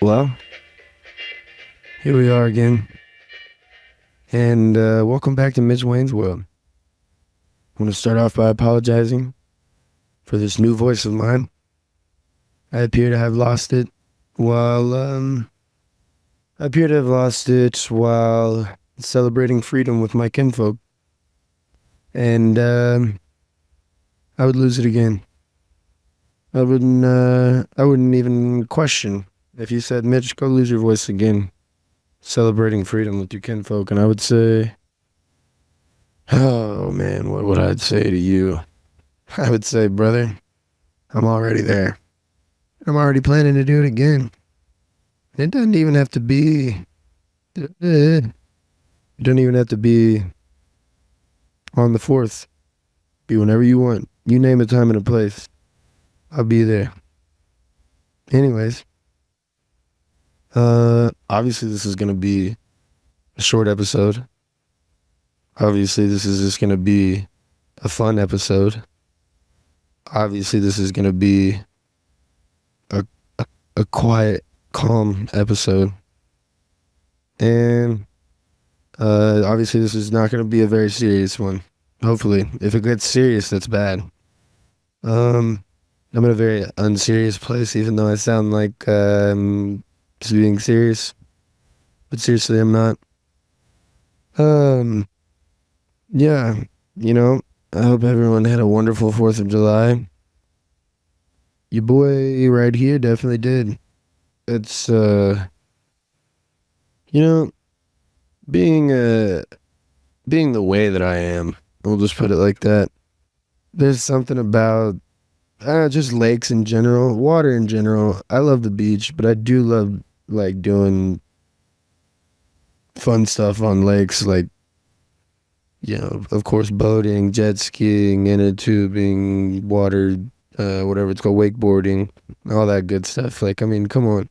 Well, here we are again, and welcome back to Mitch Wayne's World. I want to start off by apologizing for this new voice of mine. I appear to have lost it while celebrating freedom with my kinfolk, and I would lose it again. I wouldn't even question if you said, Mitch, go lose your voice again, celebrating freedom with your kinfolk, and I would say, oh man, what would I say to you? I would say, brother, I'm already there. I'm already planning to do it again. It doesn't even have to be. It doesn't even have to be on the 4th. Be whenever you want. You name a time and a place. I'll be there. Anyways, obviously this is gonna be a short episode. Obviously this is just gonna be a fun episode. Obviously this is gonna be a quiet, calm episode. And obviously this is not gonna be a very serious one. Hopefully. If it gets serious, that's bad. I'm in a very unserious place, even though I sound like just being serious. But seriously, I'm not. Um, yeah, you know, I hope everyone had a wonderful 4th of July. Your boy right here definitely did. It's, you know, being, being the way that I am, we'll just put it like that. There's something about just lakes in general, water in general. I love the beach, but I do love like doing fun stuff on lakes, like of course, boating, jet skiing, inner tubing, water, whatever it's called, wakeboarding, all that good stuff. Like, I mean, come on,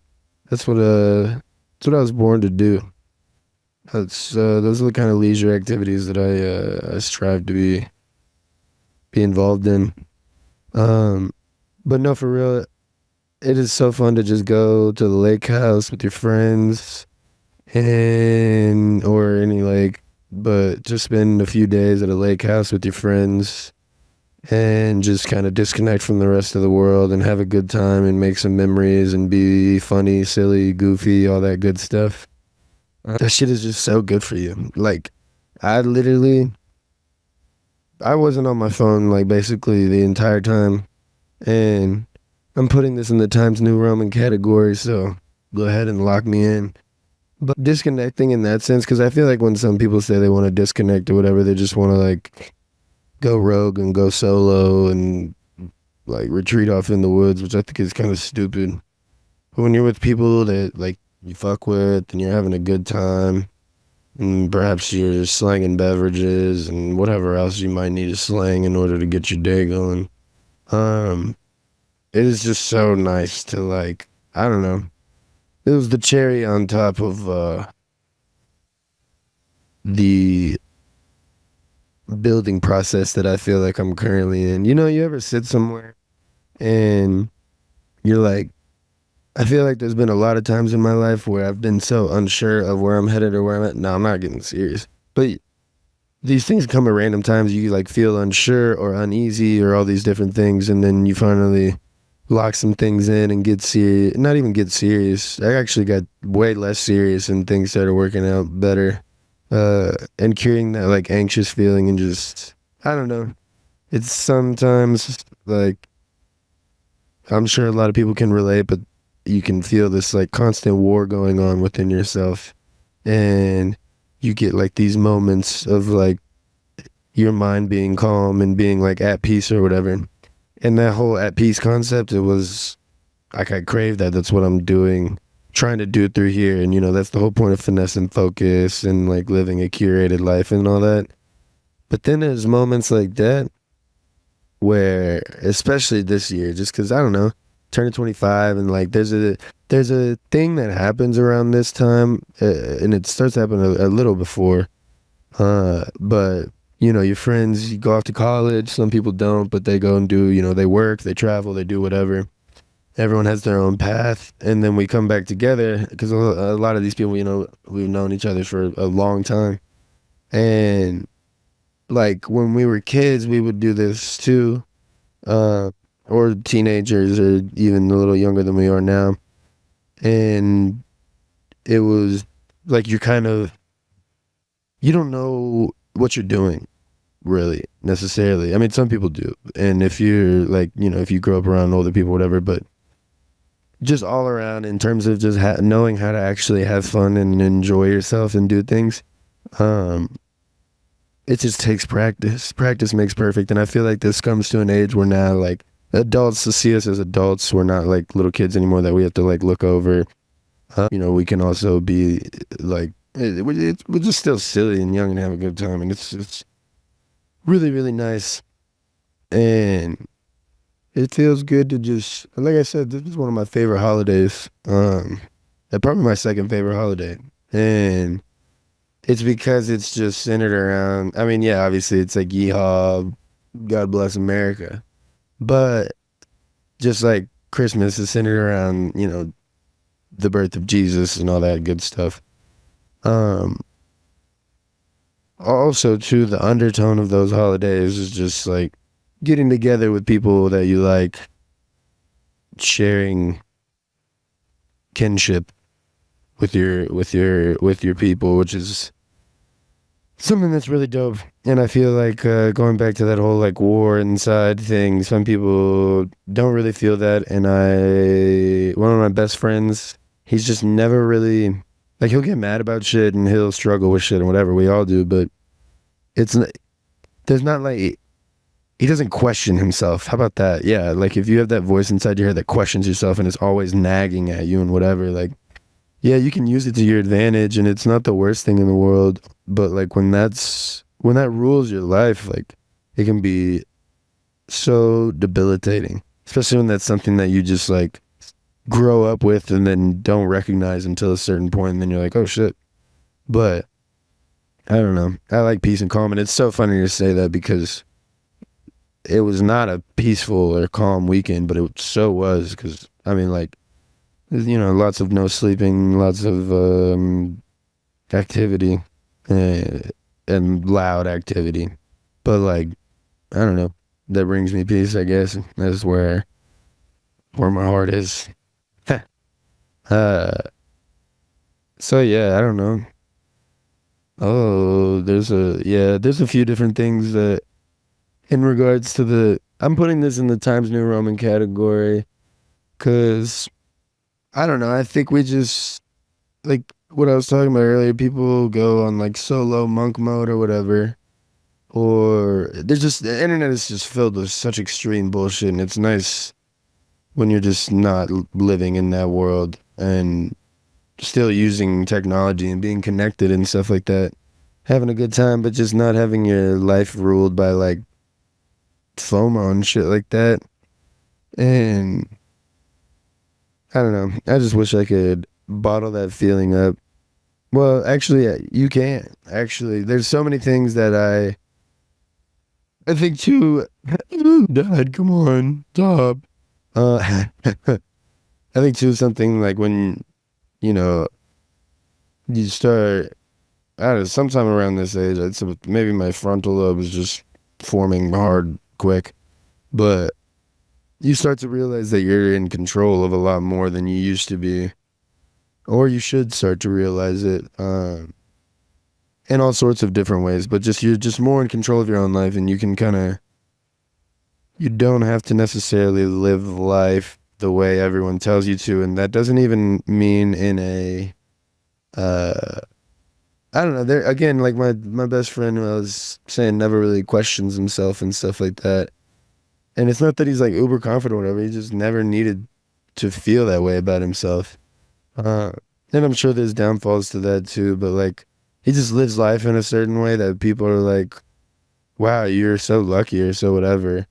that's what I was born to do. That's those are the kind of leisure activities that I strive to be involved in. But no, for real, it is so fun to just go to the lake house with your friends and or any lake, but just spend a few days at a lake house with your friends and just kind of disconnect from the rest of the world and have a good time and make some memories and be funny, silly, goofy, all that good stuff. That shit is just so good for you. Like, I literally, I wasn't on my phone like basically the entire time, and I'm putting this in the Times New Roman category, so go ahead and lock me in. But disconnecting in that sense, because I feel like when some people say they want to disconnect or whatever, they just want to like go rogue and go solo and like retreat off in the woods, which I think is kind of stupid. But when you're with people that like you fuck with and you're having a good time, and perhaps you're slanging beverages and whatever else you might need to slang in order to get your day going, um, it is just so nice to like, I don't know. It was the cherry on top of the building process that I feel like I'm currently in. You know, you ever sit somewhere and you're like, I feel like there's been a lot of times in my life where I've been so unsure of where I'm headed or where I'm at. No, I'm not getting serious. But these things come at random times. You like feel unsure or uneasy or all these different things. And then you finally lock some things in and get serious. Not even get serious. I actually got way less serious and things started working out better. And curing that like anxious feeling and just, I don't know. It's sometimes like, I'm sure a lot of people can relate, but you can feel this like constant war going on within yourself. And you get like these moments of like your mind being calm and being like at peace or whatever. And that whole at peace concept, it was like I crave that. That's what I'm doing, trying to do it through here. And, you know, that's the whole point of finesse and focus and like living a curated life and all that. But then there's moments like that where, especially this year, just because I don't know, turning 25 and like there's a thing that happens around this time, and it starts happening a little before. But you know, your friends, you go off to college. Some people don't, but they go and do, you know, they work, they travel, they do whatever. Everyone has their own path, and then we come back together because a lot of these people, we've known each other for a long time. And like when we were kids, we would do this too, uh, or teenagers, or even a little younger than we are now. And it was like you don't know what you're doing really necessarily. I mean, some people do, and if you're like, if you grow up around older people, whatever, but just all around in terms of just knowing how to actually have fun and enjoy yourself and do things. Um, it just takes practice. Practice makes perfect, and I feel like this comes to an age where now like adults to see us as adults, we're not like little kids anymore that we have to like look over. We can also be like we're just still silly and young and have a good time, and it's really really nice, and it feels good to just like I said, this is one of my favorite holidays. Probably my second favorite holiday, and it's because it's just centered around. I mean, yeah, obviously it's like yeehaw, God bless America, but just like Christmas is centered around the birth of Jesus and all that good stuff. Um, Also, too, the undertone of those holidays is just like getting together with people that you like, sharing kinship with your people, which is something that's really dope. And I feel like going back to that whole like war inside thing, some people don't really feel that. And one of my best friends, he's just never really like he'll get mad about shit and he'll struggle with shit and whatever. We all do, but it's there's not like he doesn't question himself. How about that? Yeah, like if you have that voice inside your head that questions yourself and it's always nagging at you and whatever, like yeah, you can use it to your advantage and it's not the worst thing in the world, but like when that rules your life, like it can be so debilitating. Especially when that's something that you just like grow up with and then don't recognize until a certain point and then you're like, "Oh shit." But I don't know. I like peace and calm and it's so funny to say that because it was not a peaceful or calm weekend, but it so was because I mean, like, lots of no sleeping, lots of activity, uh, and loud activity. But like, I don't know. That brings me peace, I guess. That's where my heart is. uh, so yeah, I don't know. Oh, there's a few different things that in regards to I'm putting this in the Times New Roman category because I don't know. I think we just like what I was talking about earlier. People go on like solo monk mode or whatever, or there's just the internet is just filled with such extreme bullshit, and it's nice when you're just not living in that world and still using technology and being connected and stuff like that, having a good time, but just not having your life ruled by like FOMO and shit like that. And I don't know. I just wish I could bottle that feeling up. Well, actually, you can't. Actually, there's so many things that I think too. Dad, come on, stop. I think too something like when you know you start. I don't know, sometime around this age, maybe my frontal lobe is just forming hard quick, but you start to realize that you're in control of a lot more than you used to be, or you should start to realize it. In all sorts of different ways, but just you're just more in control of your own life and you can kind of you don't have to necessarily live life the way everyone tells you to, and that doesn't even mean in a uh I don't know. There again, like my best friend who I was saying never really questions himself and stuff like that. And it's not that he's like uber confident or whatever. He just never needed to feel that way about himself. Uh, and I'm sure there's downfalls to that too, but like he just lives life in a certain way that people are like, wow, you're so lucky or so whatever.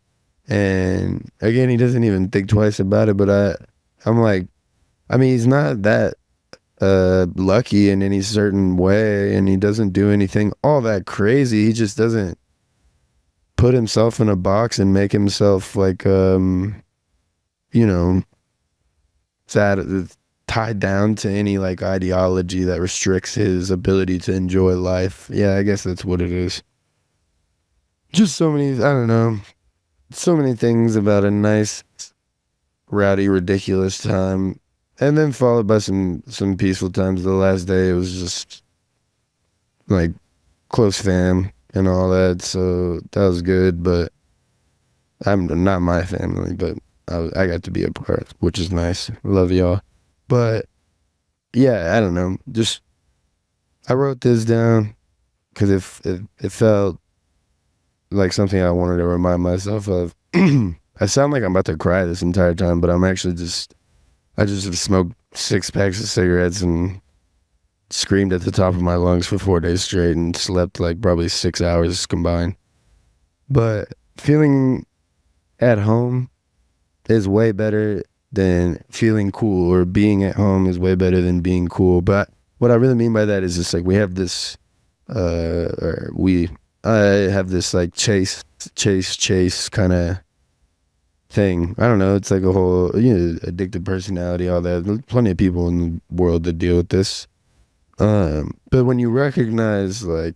And again, he doesn't even think twice about it, but I'm like, I mean, he's not that lucky in any certain way and he doesn't do anything all that crazy. He just doesn't put himself in a box and make himself like you know, it's tied down to any like ideology that restricts his ability to enjoy life. Yeah, I guess that's what it is. Just so many, I don't know, so many things about a nice, rowdy, ridiculous time, and then followed by some peaceful times. The last day it was just like close fam and all that, so that was good. But I'm not my family, but I got to be a part, which is nice. Love y'all. But yeah, I don't know. Just I wrote this down because it felt like something I wanted to remind myself of. I sound like I'm about to cry this entire time, but I'm actually just I just smoked 6 packs of cigarettes and screamed at the top of my lungs for 4 days straight and slept like probably 6 hours combined. But feeling at home is way better than feeling cool, or being at home is way better than being cool. But what I really mean by that is just like we have this, or we, I have this like chase kind of thing. I don't know. It's like a whole, addictive personality, all that. There's plenty of people in the world that deal with this. But when you recognize, like,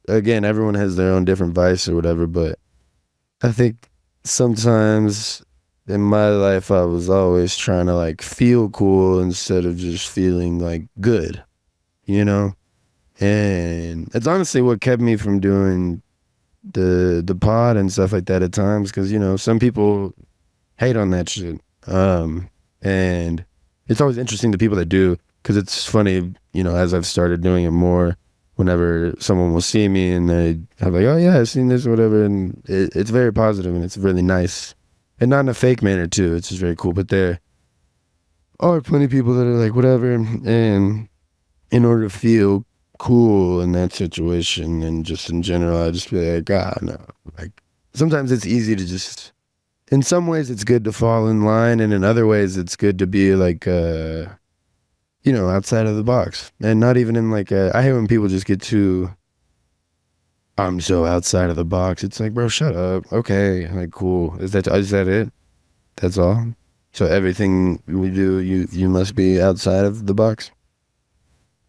again, everyone has their own different vice or whatever, but I think sometimes in my life I was always trying to like feel cool instead of just feeling like good, you know? And it's honestly what kept me from doing the pod and stuff like that at times, because some people hate on that shit. And it's always interesting to people that do, because it's funny, as I've started doing it more, whenever someone will see me and they have like, oh yeah, I've seen this or whatever, and it's very positive and it's really nice, and not in a fake manner too. It's just very cool. But there are plenty of people that are like whatever, and in order to feel cool in that situation and just in general, I just be like, ah, no. Like sometimes it's easy to just. In some ways, it's good to fall in line, and in other ways, it's good to be like, outside of the box, and not even in like. I hate when people just get too. I'm so outside of the box. It's like, bro, shut up. Okay, like, cool. Is that it? That's all. So everything we do, you must be outside of the box.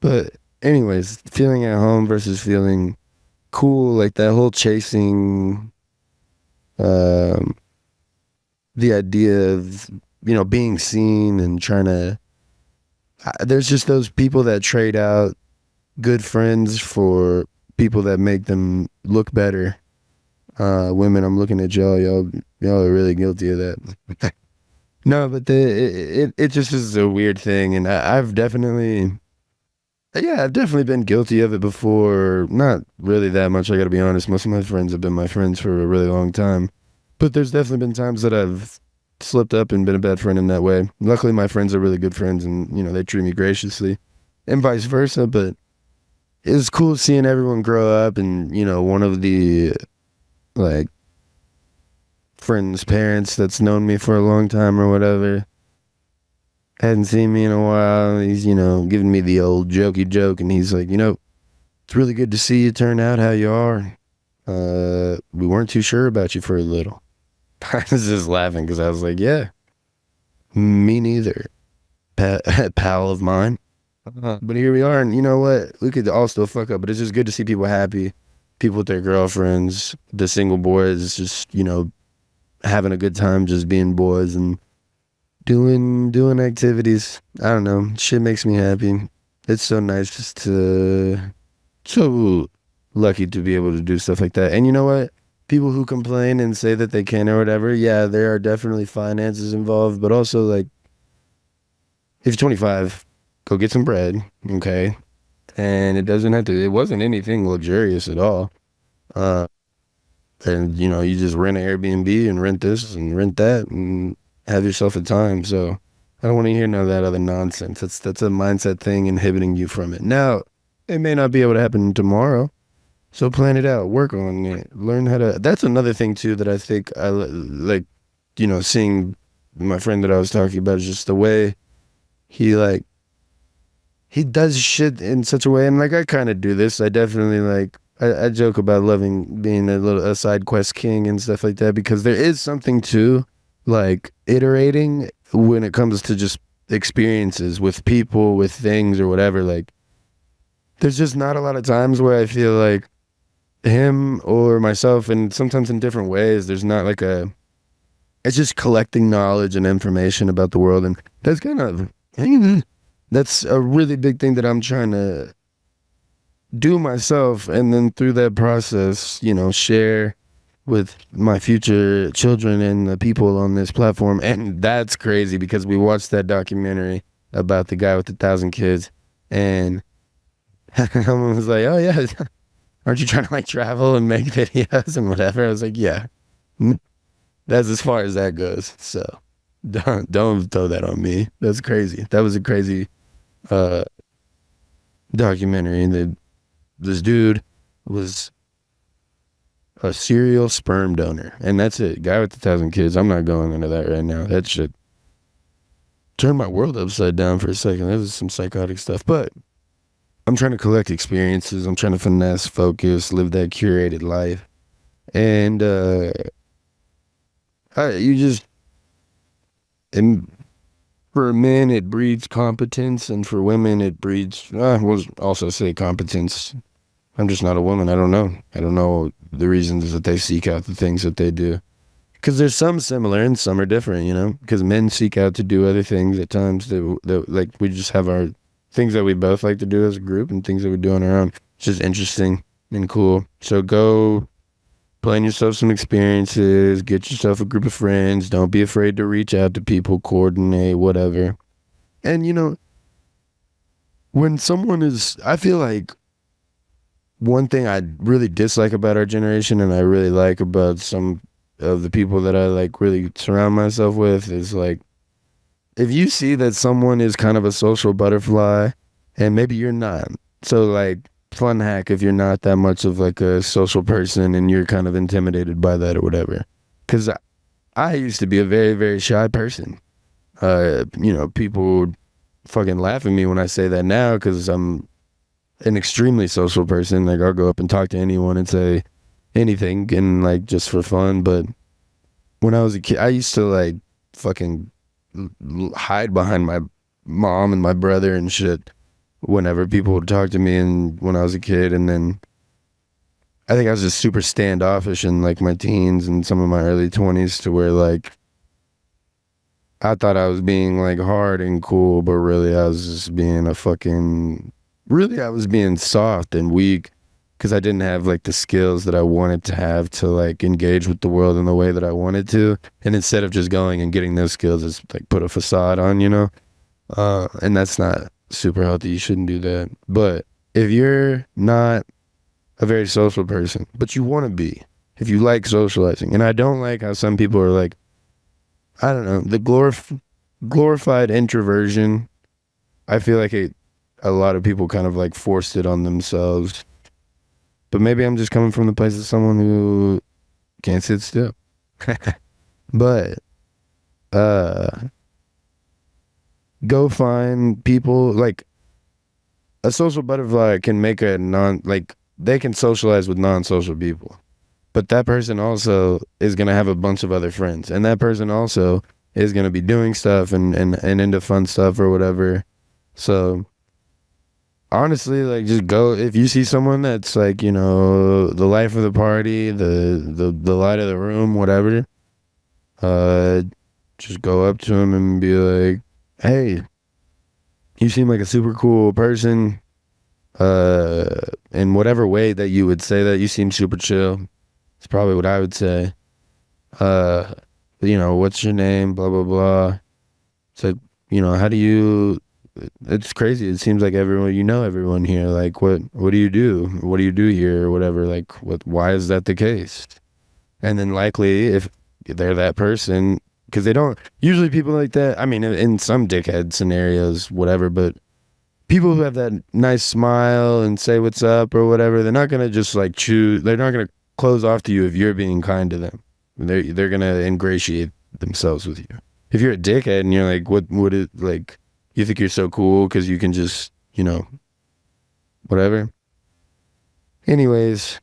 But anyways, feeling at home versus feeling cool, like that whole chasing, um, the idea of being seen and trying to. There's just those people that trade out good friends for people that make them look better. Women, I'm looking at y'all. Y'all are really guilty of that. No, but it just is a weird thing, and I've definitely, yeah, I've definitely been guilty of it before. Not really that much, I gotta be honest. Most of my friends have been my friends for a really long time. But there's definitely been times that I've slipped up and been a bad friend in that way. Luckily, my friends are really good friends, and they treat me graciously, and vice versa. But it's cool seeing everyone grow up, and one of the like friends' parents that's known me for a long time or whatever hadn't seen me in a while. He's giving me the old jokey joke, and he's like, it's really good to see you turn out how you are. We weren't too sure about you for a little. I was just laughing because I was like, yeah, me neither, pal of mine. But here we are, and you know what? We could all still fuck up, but it's just good to see people happy, people with their girlfriends, the single boys, just having a good time, just being boys and doing activities. I don't know, shit makes me happy. It's so nice just to so lucky to be able to do stuff like that. And you know what? People who complain and say that they can or whatever, yeah, there are definitely finances involved, but also like if you're 25, go get some bread, okay? And it wasn't anything luxurious at all. Uh, and you just rent an Airbnb and rent this and rent that and have yourself a time. So I don't want to hear none of that other nonsense. That's a mindset thing inhibiting you from it. Now, it may not be able to happen tomorrow. So plan it out, work on it, learn how to. That's another thing too that I think like, seeing my friend that I was talking about is just the way he like he does shit in such a way, and like I kind of do this. I definitely like I joke about loving being a side quest king and stuff like that, because there is something to like iterating when it comes to just experiences with people, with things or whatever, like there's just not a lot of times where I feel like him or myself, and sometimes in different ways, there's not like a, it's just collecting knowledge and information about the world. And that's kind of, that's a really big thing that I'm trying to do myself. And then through that process, share with my future children and the people on this platform. And that's crazy because we watched that documentary about the guy with 1,000 kids, and someone was like, "Oh yeah, aren't you trying to like travel and make videos and whatever?" I was like, "Yeah, that's as far as that goes." So don't throw that on me. That's crazy. That was a crazy uh, documentary. That this dude was a serial sperm donor, and that's it. Guy with 1,000 kids. I'm not going into that right now. That shit turned my world upside down for a second. That was some psychotic stuff. But I'm trying to collect experiences. I'm trying to finesse, focus, live that curated life. And you just, and for men it breeds competence, and for women it breeds, we'll also say competence. I'm just not a woman. I don't know the reasons that they seek out the things that they do, because there's some similar and some are different, because men seek out to do other things at times that like we just have our things that we both like to do as a group and things that we do on our own. It's just interesting and cool. So go plan yourself some experiences, get yourself a group of friends. Don't be afraid to reach out to people, coordinate, whatever. And when someone is, I feel like one thing I really dislike about our generation, and I really like about some of the people that I like really surround myself with, is like, if you see that someone is kind of a social butterfly and maybe you're not, so like, fun hack if you're not that much of like a social person and you're kind of intimidated by that or whatever, because I used to be a very, very shy person. People fucking laugh at me when I say that now because I'm an extremely social person. Like, I'll go up and talk to anyone and say anything, and like, just for fun. But when I was a kid, I used to like fucking hide behind my mom and my brother and shit whenever people would talk to me, and when I was a kid. And then I think I was just super standoffish in like my teens and some of my early 20s, to where like I thought I was being like hard and cool, but really I was just being I was being soft and weak, because I didn't have like the skills that I wanted to have to like engage with the world in the way that I wanted to. And instead of just going and getting those skills, it's like put a facade on. And that's not super healthy. You shouldn't do that. But if you're not a very social person, but you want to be, if you like socializing, and I don't like how some people are like, I don't know, the glorified introversion. I feel like a lot of people kind of like forced it on themselves. But maybe I'm just coming from the place of someone who can't sit still. But go find people. Like, a social butterfly can make they can socialize with non-social people, but that person also is going to have a bunch of other friends, and that person also is going to be doing stuff and into fun stuff or whatever. So honestly, like, just go, if you see someone that's like, the life of the party, the light of the room, whatever, just go up to him and be like, "Hey, you seem like a super cool person. In whatever way that you would say that, you seem super chill." It's probably what I would say. What's your name? Blah, blah, blah. It's like, how do you, it's crazy. It seems like everyone here. Like, what do you do? What do you do here or whatever? Like, why is that the case? And then likely, if they're that person, because they don't, usually people like that, I mean, in some dickhead scenarios, whatever, but people who have that nice smile and say what's up or whatever, they're not going to just like they're not going to close off to you if you're being kind to them. They're going to ingratiate themselves with you. If you're a dickhead and you're like, what is, like, you think you're so cool because you can just, whatever. Anyways,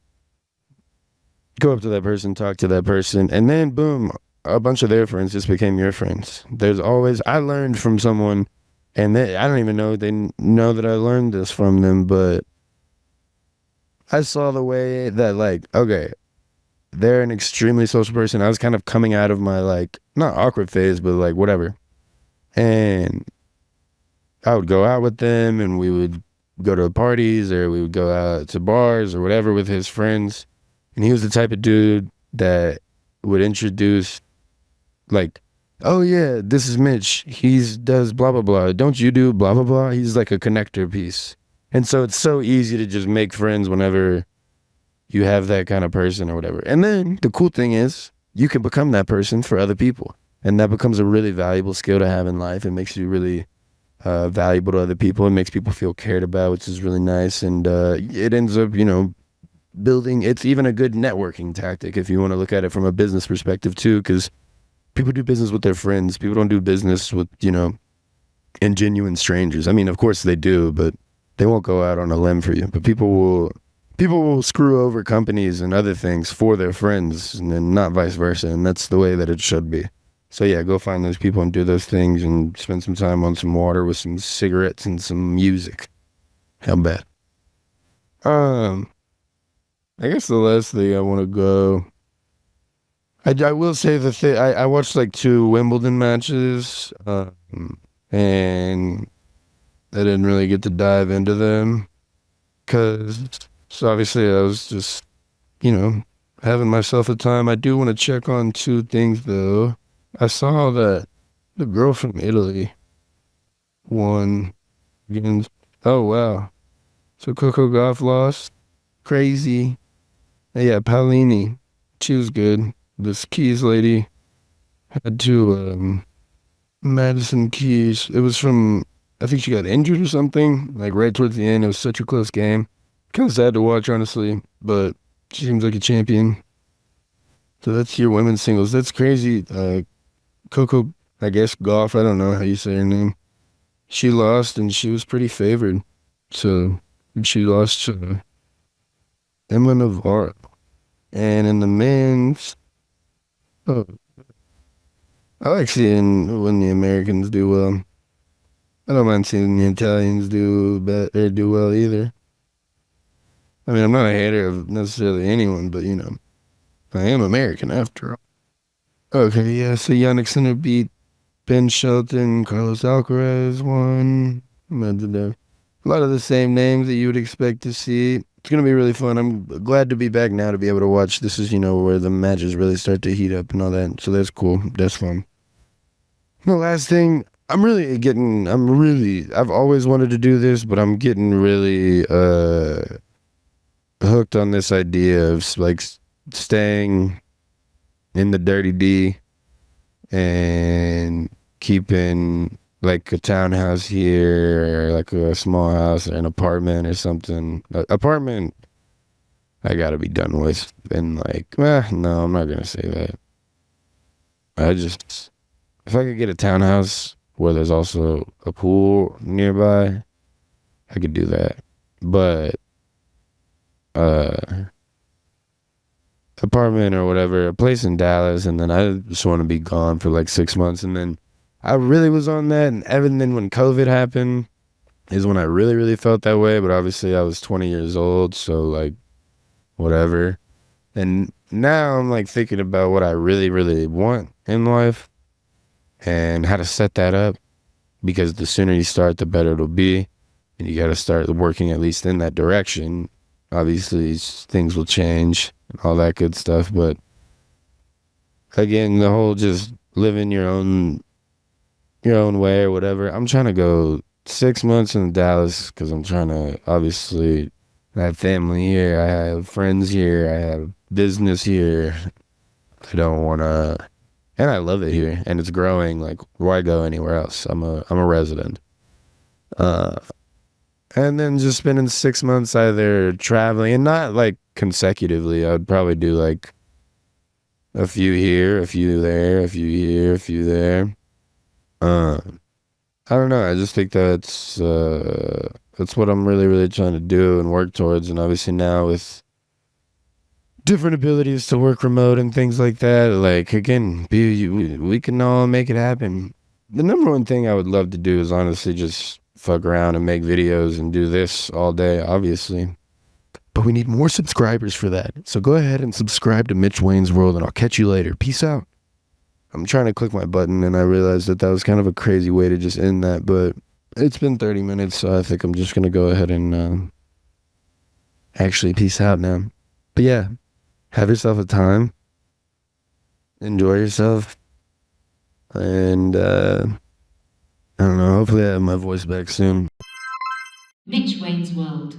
go up to that person, talk to that person, and then boom, a bunch of their friends just became your friends. There's always I learned from someone, and I don't even know they know that I learned this from them, but I saw the way that like okay, they're an extremely social person. I was kind of coming out of my like not awkward phase, but like whatever, and I would go out with them, and we would go to parties or we would go out to bars or whatever with his friends, and he was the type of dude that would introduce like, oh yeah, this is Mitch. He's does blah blah blah. Don't you do blah blah blah? He's like a connector piece. And so it's so easy to just make friends whenever you have that kind of person or whatever. And then the cool thing is you can become that person for other people. And that becomes a really valuable skill to have in life. It makes you really valuable to other people. It makes people feel cared about, which is really nice. And it ends up, building. It's even a good networking tactic if you want to look at it from a business perspective too, because people do business with their friends. People don't do business with, ingenuine strangers. I mean, of course they do, but they won't go out on a limb for you. But people will screw over companies and other things for their friends, and then not vice versa. And that's the way that it should be. So yeah, go find those people and do those things and spend some time on some water with some cigarettes and some music. How bad? Um, I guess the last thing I want to go. I will say the thing. I watched like two Wimbledon matches, and I didn't really get to dive into them because so obviously I was just you know having myself a time. I do want to check on two things though. I saw that the girl from Italy won against. Oh wow! So Coco Gauff lost. Crazy. Yeah, Paolini. She was good. This Keys lady had to Madison Keys. It was from I think she got injured or something. Like right towards the end. It was such a close game. Kind of sad to watch, honestly. But she seems like a champion. So that's your women's singles. That's crazy. Coco, I guess Golf. I don't know how you say her name. She lost and she was pretty favored. So she lost to Emma Navarro. And in the men's, oh, I like seeing when the Americans do well. I don't mind seeing the Italians do well either. I mean, I'm not a hater of necessarily anyone, but I am American after all. Okay, yeah. So Yannick Sinner beat Ben Shelton, Carlos Alcaraz won. A lot of the same names that you would expect to see. It's gonna be really fun. I'm glad to be back now to be able to watch. This is where the matches really start to heat up and all that. So that's cool. That's fun. The last thing, I've always wanted to do this, but I'm getting really hooked on this idea of like staying in the dirty D and keeping like a townhouse here or like a small house or an apartment or something. Apartment, I gotta be done with. And like, no, I'm not gonna say that. I just, if I could get a townhouse where there's also a pool nearby, I could do that. But, uh, apartment or whatever, a place in Dallas, and then I just want to be gone for like 6 months. And then I really was on that. And then when COVID happened, is when I really, really felt that way. But obviously, I was 20 years old, so like, whatever. And now I'm like thinking about what I really, really want in life and how to set that up because the sooner you start, the better it'll be. And you got to start working at least in that direction. Obviously, things will change and all that good stuff. But again, the whole just living your own way or whatever. I'm trying to go 6 months in Dallas because I'm trying to obviously I have family here, I have friends here, I have business here. I don't want to, and I love it here, and it's growing. Like, why go anywhere else? I'm a resident. Uh, and then just spending 6 months either traveling and not like consecutively. I would probably do like a few here, a few there, a few here, a few there. Uh, I don't know. I just think that's what I'm really, really trying to do and work towards. And obviously now with different abilities to work remote and things like that. Like again, we can all make it happen. The number one thing I would love to do is honestly just fuck around and make videos and do this all day, obviously. But we need more subscribers for that. So go ahead and subscribe to Mitch Wayne's World, and I'll catch you later. Peace out. I'm trying to click my button, and I realized that that was kind of a crazy way to just end that, but it's been 30 minutes, so I think I'm just going to go ahead and actually peace out now. But yeah, have yourself a time, enjoy yourself, and I don't know, hopefully I have my voice back soon. Mitch Wayne's World.